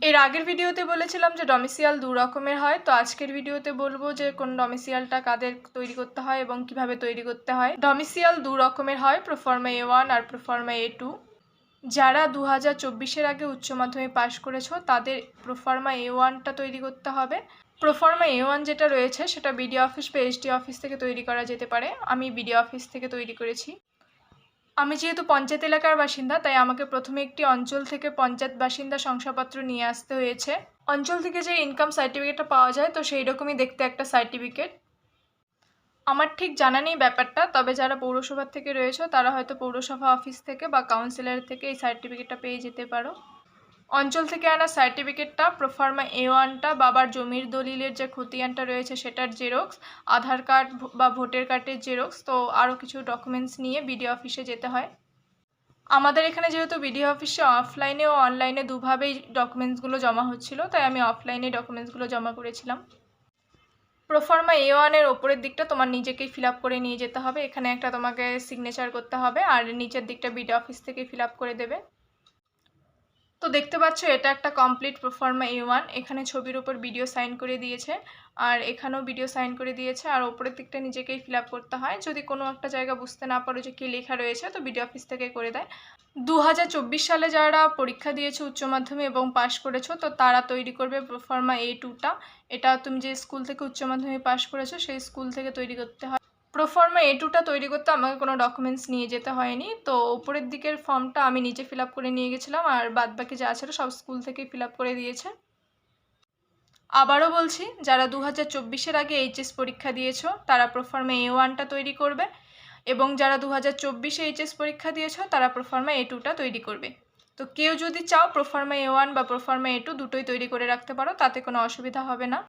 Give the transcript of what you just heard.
এর আগের ভিডিওতে বলেছিলাম যে ডমিসিয়াল দু রকমের হয়, তো আজকের ভিডিওতে বলবো যে কোন ডমিসিয়ালটা কাদের তৈরি করতে হয় এবং কিভাবে তৈরি করতে হয়। ডমিসিয়াল দু রকমের হয়, প্রোফর্মা A1 আর প্রোফর্মা A2। যারা 2024-এর আগে উচ্চ মাধ্যমিক পাশ করেছো তাদের প্রোফর্মা A1টা তৈরি করতে হবে। প্রোফর্মা A1 যেটা রয়েছে সেটা বিডিও অফিস বা এসডি অফিস থেকে তৈরি করা যেতে পারে। আমি বিডিও অফিস থেকে তৈরি করেছি। আমি যেহেতু পঞ্চায়েত এলাকার বাসিন্দা, তাই আমাকে প্রথমে একটি অঞ্চল থেকে পঞ্চায়েত বাসিন্দা শংসাপত্র নিয়ে আসতে হয়েছে। অঞ্চল থেকে যে ইনকাম সার্টিফিকেটটা পাওয়া যায়, তো সেই রকমই দেখতে একটা সার্টিফিকেট। আমার ঠিক জানা নেই ব্যাপারটা, তবে যারা পৌরসভার থেকে রয়েছে তারা হয়তো পৌরসভা অফিস থেকে বা কাউন্সিলর থেকে এই সার্টিফিকেটটা পেয়ে যেতে পারো। অঞ্চল থেকে আনা সার্টিফিকেটটা, প্রোফর্মা A1টা, বাবার জমির দলিলের যে খতিয়ানটা রয়েছে সেটার জেরক্স, আধার কার্ড বা ভোটার কার্ডের জেরক্স, তো আরও কিছু ডকুমেন্টস নিয়ে বিডিও অফিসে যেতে হয়। আমাদের এখানে যেহেতু বিডিও অফিসে অফলাইনে ও অনলাইনে দুভাবেই ডকুমেন্টসগুলো জমা হচ্ছিল, তাই আমি অফলাইনে ডকুমেন্টসগুলো জমা করেছিলাম। প্রোফর্মা A1 এর ওপরের দিকটা তোমার নিজেকেই ফিল আপ করে নিয়ে যেতে হবে। এখানে একটা তোমাকে সিগনেচার করতে হবে, আর নিচের দিকটা বিডিও অফিস থেকে ফিল আপ করে দেবে। তো দেখতে পাচ্ছ এটা একটা কমপ্লিট প্রোফর্মা A1। এখানে ছবির উপর ভিডিও সাইন করে দিয়েছে, আর এখানেও ভিডিও সাইন করে দিয়েছে, আর ওপরের দিকটা নিজেকেই ফিল আপ করতে হয়। যদি কোনো একটা জায়গা বুঝতে না পারো যে কী লেখা রয়েছে, তো ভিডিও অফিস থেকে করে দেয়। 2024 সালে যারা পরীক্ষা দিয়েছো উচ্চ মাধ্যমিক এবং পাশ করেছো, তো তারা তৈরি করবে প্রোফর্মা A2টা। এটা তুমি যে স্কুল থেকে উচ্চ মাধ্যমিক পাশ করেছো সেই স্কুল থেকে তৈরি করতে হয়। প্রোফর্মা A2টা তৈরি করতে আমাকে কোনো ডকুমেন্টস নিয়ে যেতে হয়নি। তো উপরের দিকের ফর্মটা আমি নিজে ফিল আপ করে নিয়ে গেছিলাম, আর বাদবাকি যা ছিল সব স্কুল থেকেই ফিল আপ করে দিয়েছে। আবারও বলছি, যারা 2024-এর আগে এইচএস পরীক্ষা দিয়েছো তারা প্রোফর্মা A1টা তৈরি করবে, এবং যারা 2024-এ এইচএস পরীক্ষা দিয়েছো তারা প্রোফর্মা A2টা তৈরি করবে। তো কেউ যদি চাও প্রোফর্মা A1 বা প্রোফর্মা A2 দুটোই তৈরি করে রাখতে পারো, তাতে কোনো অসুবিধা হবে না।